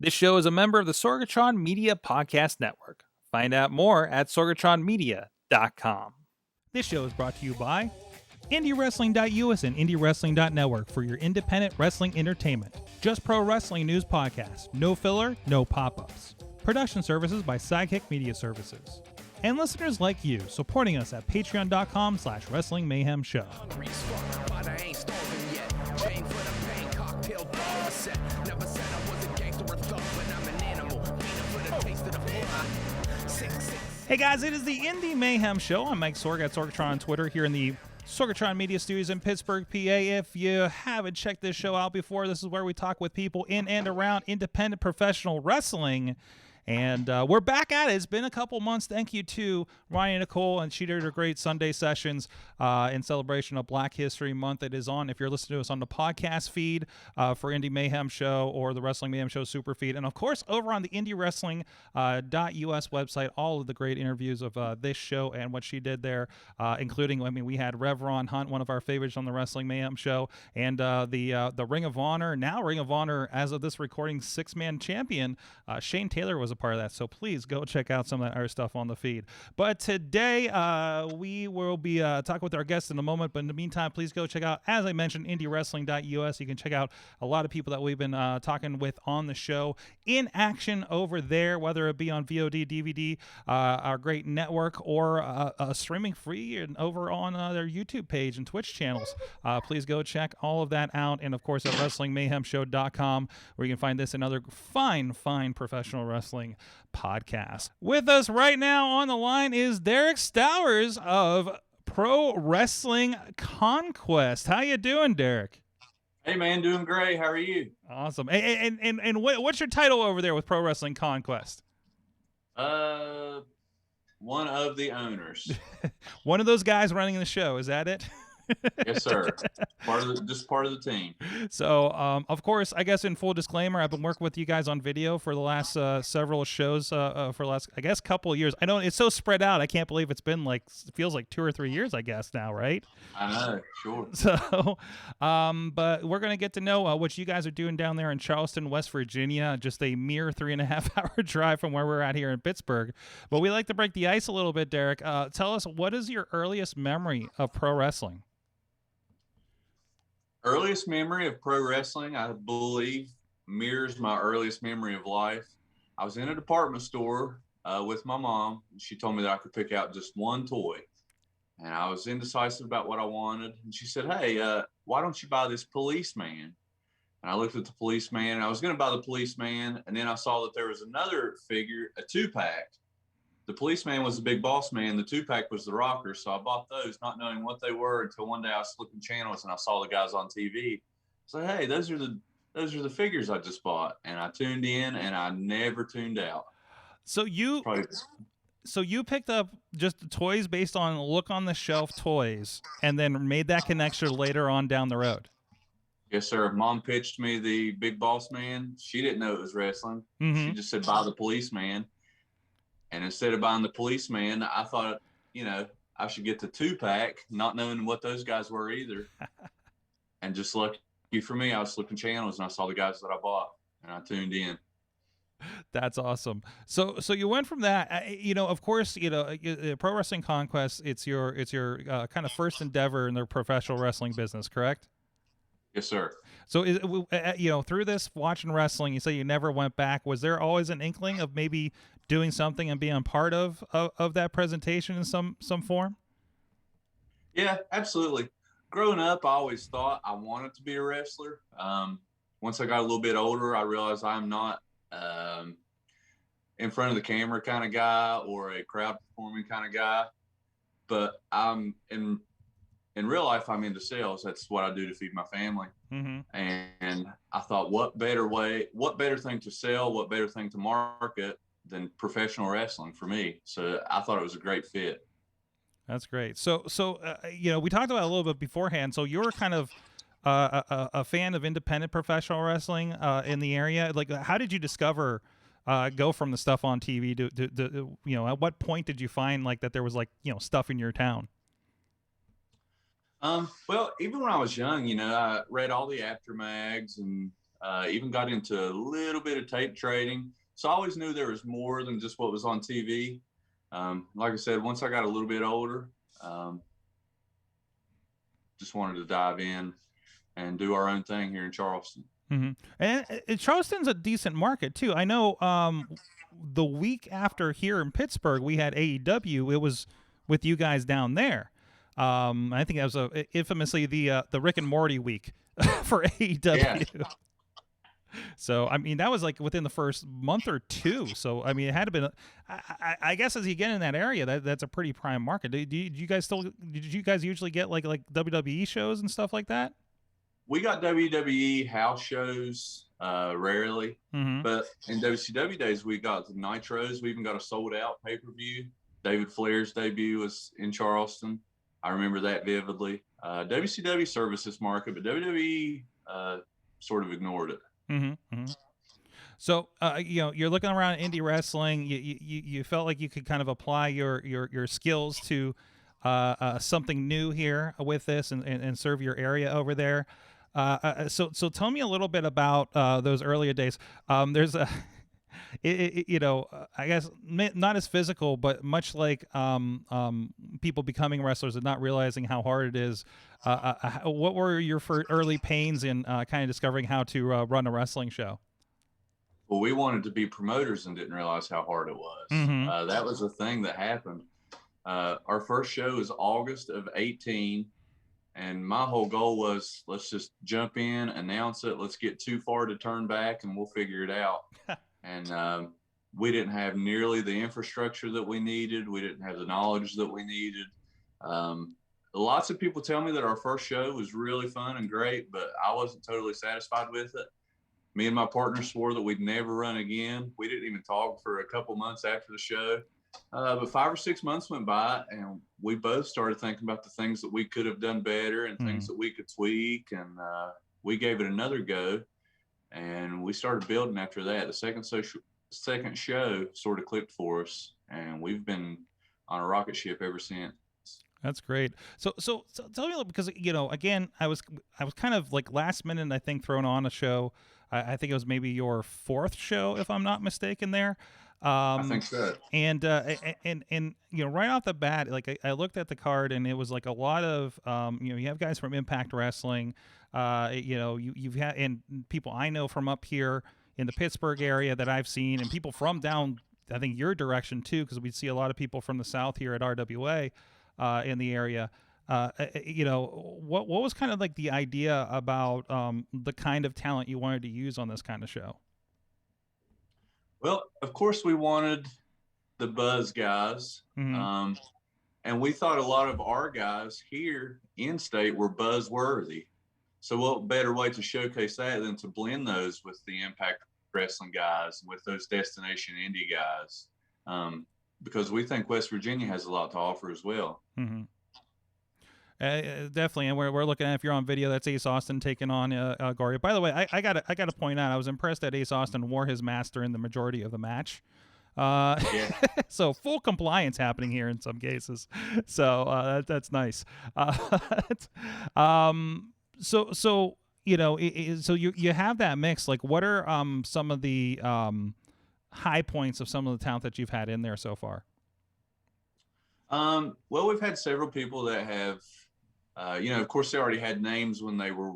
This show is a member of the Sorgatron Media Podcast Network. Find out more at sorgatronmedia.com. This show is brought to you by IndyWrestling.us and IndyWrestling.network for your independent wrestling entertainment. Just pro wrestling news podcast. No filler, no pop-ups. Production services by Sidekick Media Services. And listeners like you, supporting us at patreon.com/Wrestling Mayhem Show. Hey guys, it is the Indy Mayhem Show. I'm Mike Sorg at Sorgatron on Twitter here in the Sorgatron Media Studios in Pittsburgh, PA. If you haven't checked this show out before, this is where we talk with people in and around independent professional wrestling. And we're back at it. It's been a couple months. Thank you to Ryan and Nicole, and she did her great Sunday sessions in celebration of Black History Month. It is on, if you're listening to us on the podcast feed for Indy Mayhem Show or the Wrestling Mayhem Show super feed. And, of course, over on the IndyWrestling.us website, all of the great interviews of this show and what she did there, including, we had Rev Ron Hunt, one of our favorites on the Wrestling Mayhem Show, and the Ring of Honor, now Ring of Honor, as of this recording, six-man champion, Shane Taylor was a part of that, so please go check out some of that other stuff on the feed. But today we will be talking with our guests in a moment, but in the meantime, please go check out, as I mentioned, IndyWrestling.us. You can check out a lot of people that we've been talking with on the show in action over there, whether it be on VOD, DVD, our great network, or streaming free and over on their YouTube page and Twitch channels. Please go check all of that out, and of course at WrestlingMayhemShow.com, where you can find this and other fine professional wrestling podcast. With us right now on the line is Derek Stowers of Pro Wrestling Conquest. How you doing, Derek? Hey man, doing great. How are you? Awesome. And what's your title over there with Pro Wrestling Conquest? One of the owners. One of those guys running the show. Is that it? Yes, sir. Part of the team. So, of course, I guess in full disclaimer, I've been working with you guys on video for the last several shows for the last, I guess, couple of years. I know it's so spread out. I can't believe it's been it feels like 2 or 3 years, I guess, now, right? I know, sure. So, but we're going to get to know what you guys are doing down there in Charleston, West Virginia, just a mere 3.5-hour drive from where we're at here in Pittsburgh. But we like to break the ice a little bit, Derek. Tell us, what is your earliest memory of pro wrestling? Earliest memory of pro wrestling, I believe, mirrors my earliest memory of life. I was in a department store with my mom, and she told me that I could pick out just one toy. And I was indecisive about what I wanted. And she said, hey, why don't you buy this policeman? And I looked at the policeman, and I was going to buy the policeman. And then I saw that there was another figure, a 2-pack. The policeman was the big boss man. The 2-pack was the rocker. So I bought those, not knowing what they were, until one day I was flipping channels and I saw the guys on TV. So, hey, those are the figures I just bought. And I tuned in, and I never tuned out. So you picked up just the toys based on look on the shelf toys, and then made that connection later on down the road. Yes, sir. Mom pitched me the big boss man. She didn't know it was wrestling. Mm-hmm. She just said, buy the policeman. And instead of buying the policeman, I thought, I should get the 2-pack, not knowing what those guys were either. And just lucky for me, I was flipping channels and I saw the guys that I bought, and I tuned in. That's awesome. So you went from that, of course, Pro Wrestling Conquest, it's your kind of first endeavor in the professional wrestling business, correct? Yes, sir. So, through this watching wrestling, you say you never went back. Was there always an inkling of maybe doing something and being part of that presentation in some form? Yeah, absolutely. Growing up, I always thought I wanted to be a wrestler. Once I got a little bit older, I realized I'm not in front of the camera kind of guy or a crowd performing kind of guy, but I'm in real life, I'm into sales. That's what I do to feed my family. Mm-hmm. And I thought, what better thing to sell, what better thing to market than professional wrestling for me? So I thought it was a great fit. That's great. So we talked about it a little bit beforehand. So you're kind of a fan of independent professional wrestling in the area. How did you discover, go from the stuff on TV to at what point did you find that there was stuff in your town? Well, even when I was young, I read all the after mags and even got into a little bit of tape trading. So I always knew there was more than just what was on TV. Like I said, once I got a little bit older, just wanted to dive in and do our own thing here in Charleston. Mm-hmm. And Charleston's a decent market too. I know the week after here in Pittsburgh, we had AEW. It was with you guys down there. I think that was infamously the Rick and Morty week for AEW. Yeah. So, I mean, that was like within the first month or two. So, I mean, it had to been. I guess as you get in that area, that's a pretty prime market. Did you guys usually get like WWE shows and stuff like that? We got WWE house shows rarely, but in WCW days, we got the Nitros. We even got a sold out pay-per-view. David Flair's debut was in Charleston. I remember that vividly. WCW serviced this market, but WWE sort of ignored it. So, you're looking around indie wrestling. You felt like you could kind of apply your skills to something new here with this and serve your area over there. So tell me a little bit about those earlier days. There's a, I guess not as physical, but much like people becoming wrestlers and not realizing how hard it is. What were your early pains in kind of discovering how to run a wrestling show? Well, we wanted to be promoters and didn't realize how hard it was. That was a thing that happened. Our first show is August of 18. And my whole goal was, let's just jump in, announce it. Let's get too far to turn back and we'll figure it out. And we didn't have nearly the infrastructure that we needed. We didn't have the knowledge that we needed. Lots of people tell me that our first show was really fun and great, but I wasn't totally satisfied with it. Me and my partner swore that we'd never run again. We didn't even talk for a couple months after the show. But 5 or 6 months went by, and we both started thinking about the things that we could have done better and things that we could tweak. And we gave it another go, and we started building after that. The second show sort of clicked for us, and we've been on a rocket ship ever since. That's great. So tell me a little, because again, I was kind of like last minute, I think, thrown on a show. I think it was maybe your fourth show, if I'm not mistaken. There. I think so. And right off the bat, like I looked at the card, and it was like a lot of you have guys from Impact Wrestling, you've had, and people I know from up here in the Pittsburgh area that I've seen, and people from down, I think, your direction too, because we see a lot of people from the South here at RWA in the area. What was kind of like the idea about the kind of talent you wanted to use on this kind of show? Well, of course, we wanted the buzz guys. And we thought a lot of our guys here in state were buzzworthy. So what better way to showcase that than to blend those with the Impact Wrestling guys, with those Destination Indy guys, because we think West Virginia has a lot to offer as well. Definitely, and we're looking at, if you're on video, that's Ace Austin taking on Gory. By the way, I gotta point out, I was impressed that Ace Austin wore his master in the majority of the match. So full compliance happening here in some cases. So that's nice. So you have that mix. Like, what are some of the high points of some of the talent that you've had in there so far? Well, we've had several people that have, of course, they already had names when they were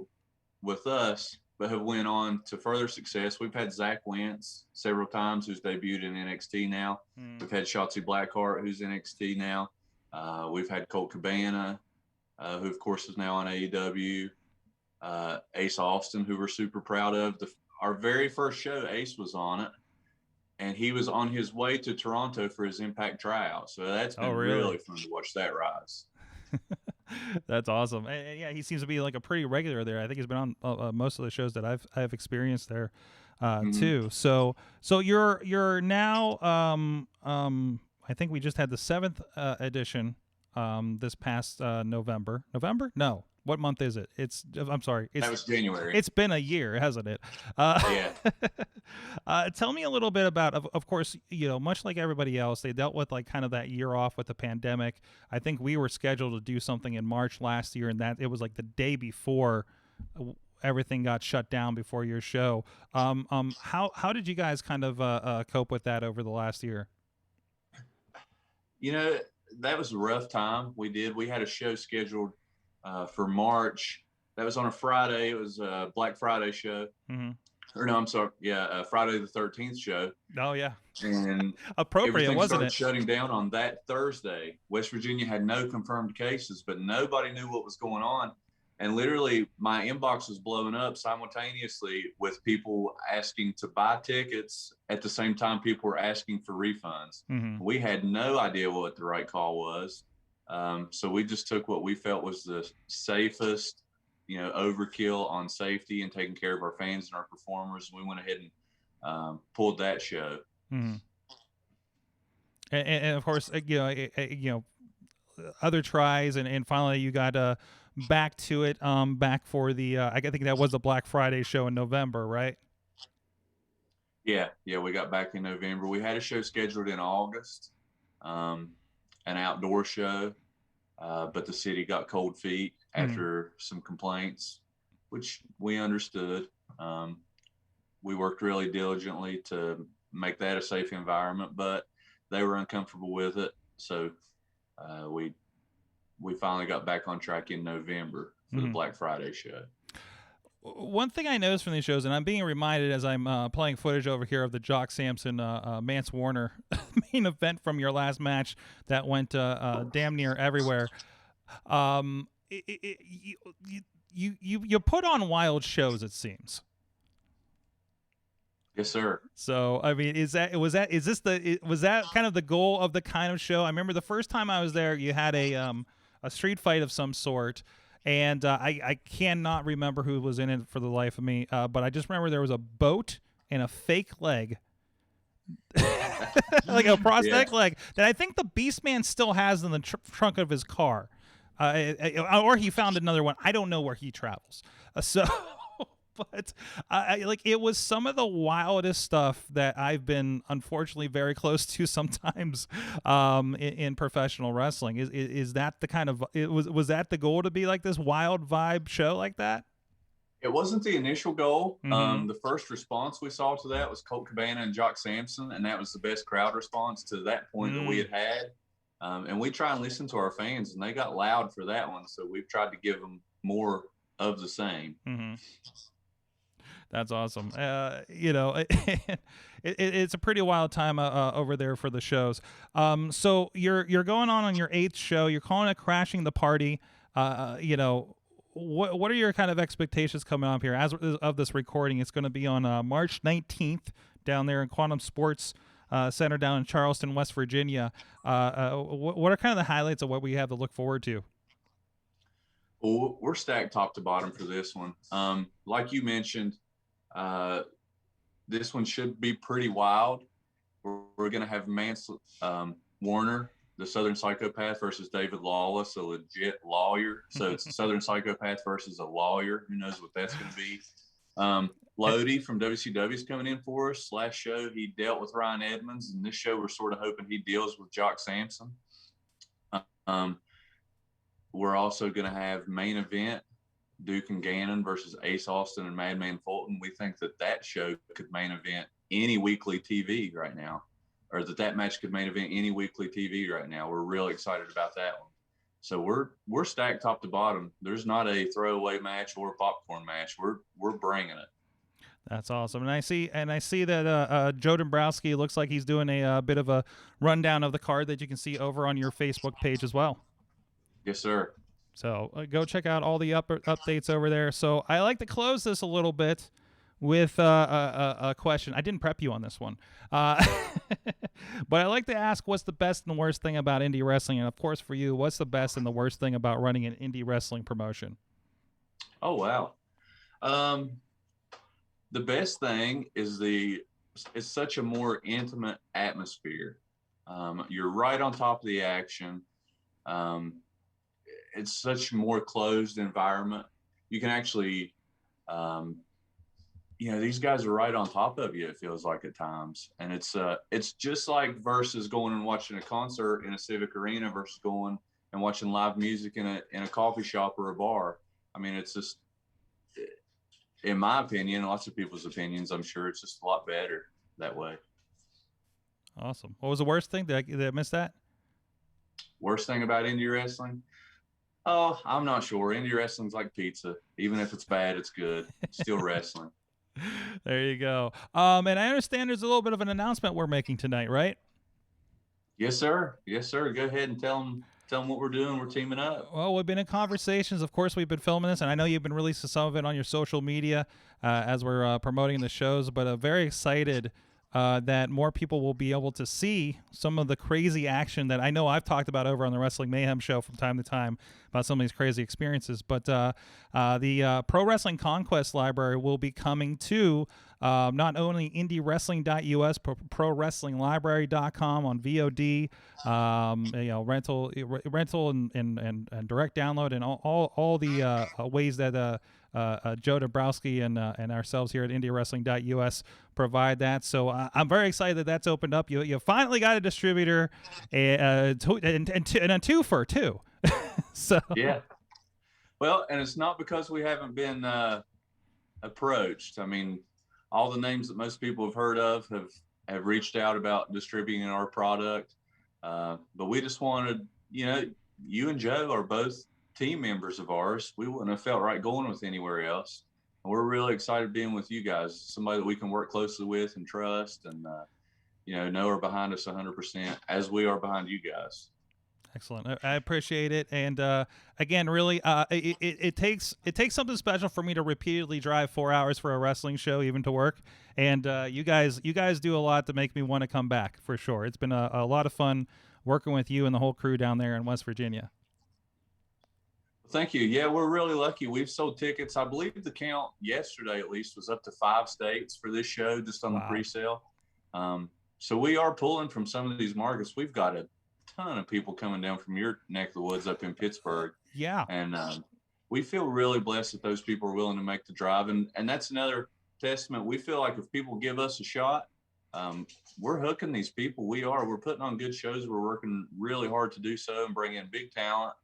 with us, but have went on to further success. We've had Zach Wentz several times, who's debuted in NXT now. We've had Shotzi Blackheart, who's NXT now. We've had Colt Cabana, who, of course, is now on AEW. Ace Austin, who we're super proud of. Our very first show, Ace was on it. And he was on his way to Toronto for his Impact tryout. So that's been really fun to watch that rise. That's awesome. And yeah, he seems to be like a pretty regular there. I think he's been on most of the shows that I've experienced there too. So you're now I think we just had the 7th edition this past November. November? No. What month is it? I'm sorry. That was January. It's been a year, hasn't it? Yeah. Tell me a little bit about, of course, much like everybody else, they dealt with like kind of that year off with the pandemic. I think we were scheduled to do something in March last year, and that it was like the day before everything got shut down before your show. How did you guys kind of cope with that over the last year? You know, that was a rough time. We had a show scheduled for March. That was on a Friday. It was a Black Friday show. Mm-hmm. Or no, I'm sorry. Yeah, Friday the 13th show. Oh yeah, And appropriate, everything wasn't started it? shutting down on that Thursday. West Virginia had no confirmed cases, but nobody knew what was going on. And literally, my inbox was blowing up simultaneously with people asking to buy tickets. At the same time, people were asking for refunds. Mm-hmm. We had no idea what the right call was. So we just took what we felt was the safest, overkill on safety and taking care of our fans and our performers. We went ahead and pulled that show. Mm-hmm. And of course, other tries, and finally you got back to it. Back for the I think that was the Black Friday show in November, right? Yeah, we got back in November. We had a show scheduled in August, an outdoor show, but the city got cold feet after some complaints, which we understood. We worked really diligently to make that a safe environment, but they were uncomfortable with it. So we finally got back on track in November for the Black Friday show. One thing I noticed from these shows, and I'm being reminded as I'm playing footage over here of the Jock Sampson Mance Warner main event from your last match that went damn near everywhere. You put on wild shows, it seems. Yes, sir. So, I mean, was that kind of the goal of the kind of show? I remember the first time I was there, you had a street fight of some sort, and I cannot remember who was in it for the life of me, but I just remember there was a boat and a fake leg, like a prosthetic leg, that I think the Beastman still has in the trunk of his car, or he found another one. I don't know where he travels. But it was some of the wildest stuff that I've been unfortunately very close to sometimes in professional wrestling. Is that the kind of was that the goal, to be like this wild vibe show like that? It wasn't the initial goal. Mm-hmm. The first response we saw to that was Colt Cabana and Jock Sampson, and that was the best crowd response to that point that we had. And we try and listen to our fans, and they got loud for that one. So we've tried to give them more of the same. Mm-hmm. That's awesome. It's a pretty wild time over there for the shows. So you're going on your 8th show. You're calling it Crashing the Party. What are your kind of expectations coming up here? As of this recording, it's going to be on March 19th down there in Quantum Sports Center down in Charleston, West Virginia. What are kind of the highlights of what we have to look forward to? Well, we're stacked top to bottom for this one. Like you mentioned, this one should be pretty wild. We're going to have Mance Warner, the Southern Psychopath, versus David Lawless, a legit lawyer. So it's a Southern Psychopath versus a lawyer. Who knows what that's going to be? Lodi from WCW is coming in for us. Last show, he dealt with Ryan Edmonds, and this show we're sort of hoping he deals with Jock Sampson. We're also going to have main event Duke and Gannon versus Ace Austin and Madman Fulton. We think that show could main event any weekly TV right now, or that match could main event any weekly TV right now. We're really excited about that one. So we're stacked top to bottom. There's not a throwaway match or a popcorn match. We're bringing it. That's awesome. And I see that Joe Dombrowski looks like he's doing a bit of a rundown of the card that you can see over on your Facebook page as well. Yes, sir. So go check out all the updates over there. So I like to close this a little bit with a question. I didn't prep you on this one. But I like to ask, what's the best and worst thing about indie wrestling? And, of course, for you, what's the best and the worst thing about running an indie wrestling promotion? Oh, wow. The best thing is it's such a more intimate atmosphere. You're right on top of the action. It's such a more closed environment. You can actually, these guys are right on top of you, it feels like at times. And it's just like versus going and watching a concert in a civic arena versus going and watching live music in a coffee shop or a bar. I mean, in my opinion, lots of people's opinions, I'm sure it's just a lot better that way. Awesome. What was the worst thing? Did I miss that? Worst thing about indie wrestling? Oh, I'm not sure. Indie wrestling's like pizza. Even if it's bad, it's good. Still wrestling. There you go. And I understand there's a little bit of an announcement we're making tonight, right? Yes, sir. Yes, sir. Go ahead and tell them what we're doing. We're teaming up. Well, we've been in conversations. Of course, we've been filming this, and I know you've been releasing some of it on your social media as we're promoting the shows, but very excited that more people will be able to see some of the crazy action that I know I've talked about over on the Wrestling Mayhem show from time to time about some of these crazy experiences. But the Pro Wrestling Conquest library will be coming to not only IndyWrestling.us, ProWrestlingLibrary.com on VOD, rental and direct download, and all the ways that Joe Dabrowski and ourselves here at IndyWrestling.us provide that. So I'm very excited that that's opened up. You finally got a distributor and a twofer too. So yeah. Well, and it's not because we haven't been approached. I mean, all the names that most people have heard of have reached out about distributing our product. But we just wanted, you and Joe are both team members of ours. We wouldn't have felt right going with anywhere else. And we're really excited being with you guys, somebody that we can work closely with and trust and, know are behind us 100% as we are behind you guys. Excellent. I appreciate it. And again, really, it takes something special for me to repeatedly drive 4 hours for a wrestling show, even to work. And you guys do a lot to make me want to come back for sure. It's been a lot of fun working with you and the whole crew down there in West Virginia. Thank you. Yeah, we're really lucky. We've sold tickets. I believe the count yesterday, at least, was up to 5 states for this show, just on the pre-sale. So we are pulling from some of these markets. We've got a ton of people coming down from your neck of the woods up in Pittsburgh. Yeah. And we feel really blessed that those people are willing to make the drive. And that's another testament. We feel like if people give us a shot, we're hooking these people. We're putting on good shows. We're working really hard to do so and bring in big talent.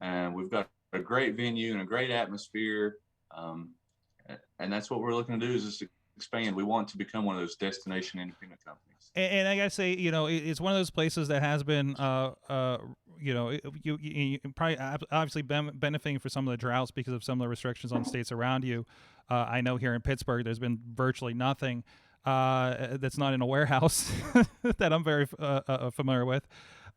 And we've got a great venue and a great atmosphere. And that's what we're looking to do, is just expand. We want to become one of those destination independent companies. And I gotta say, it's one of those places that has been, you probably obviously benefiting for some of the droughts because of some of the restrictions on states around you. I know here in Pittsburgh, there's been virtually nothing that's not in a warehouse that I'm very familiar with.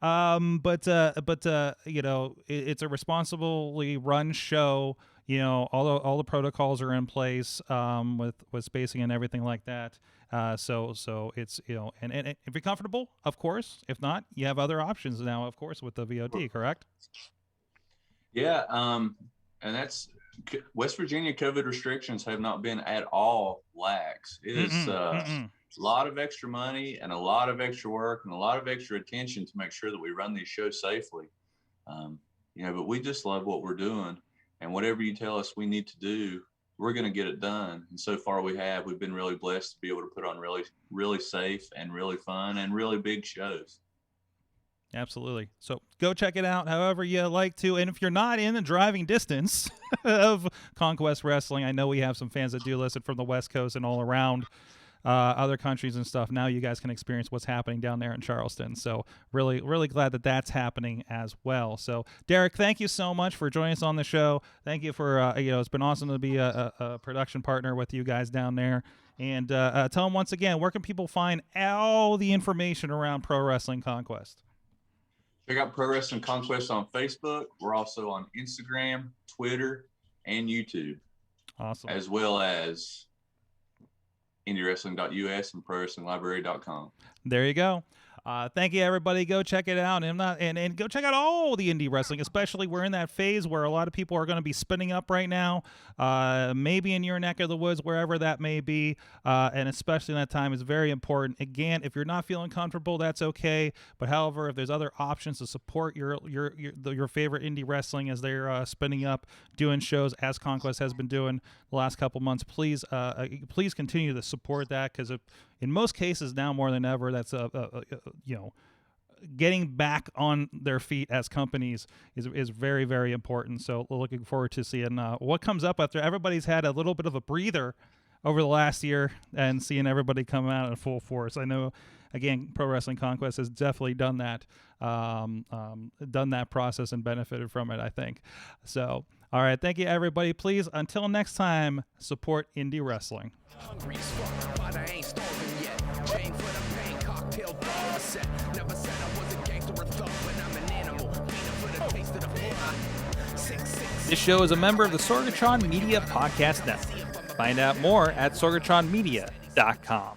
But it's a responsibly run show. All the protocols are in place with spacing and everything like that. So it's and if you're comfortable, of course. If not, you have other options now, of course, with the VOD, correct? Yeah, and that's West Virginia. COVID restrictions have not been at all lax. It is a lot of extra money and a lot of extra work and a lot of extra attention to make sure that we run these shows safely. But we just love what we're doing. And whatever you tell us we need to do, we're going to get it done. And so far we've been really blessed to be able to put on really, really safe and really fun and really big shows. Absolutely. So go check it out however you like to. And if you're not in the driving distance of Conquest Wrestling, I know we have some fans that do listen from the West Coast and all around other countries and stuff. Now you guys can experience what's happening down there in Charleston. So really, really glad that that's happening as well. So Derek, thank you so much for joining us on the show. Thank you for, it's been awesome to be a production partner with you guys down there. And tell them once again, where can people find all the information around Pro Wrestling Conquest? Check out Pro Wrestling Conquest on Facebook. We're also on Instagram, Twitter, and YouTube. Awesome. As well as IndyWrestling.us and ProWrestlingLibrary.com. There you go. Thank you, everybody. Go check it out, and go check out all the indie wrestling. Especially, we're in that phase where a lot of people are going to be spinning up right now. Maybe in your neck of the woods, wherever that may be, and especially in that time, is very important. Again, if you're not feeling comfortable, that's okay. But however, if there's other options to support your favorite indie wrestling as they're spinning up, doing shows as Conquest has been doing the last couple months, please continue to support that, because in most cases now more than ever, that's getting back on their feet as companies is very, very important. So we're looking forward to seeing what comes up after everybody's had a little bit of a breather over the last year and seeing everybody come out in full force. I know, again, Pro Wrestling Conquest has definitely done that process and benefited from it, I think. So, all right, thank you, everybody. Please, until next time, support indie wrestling. Hungry as fuck, but I ain't starving yet. Chain for the pain, cocktail dog set. Never said I was a gangster or thug, but I'm an animal. Beat for the taste of the fly. This show is a member of the Sorgatron Media Podcast Network. Find out more at sorgatronmedia.com.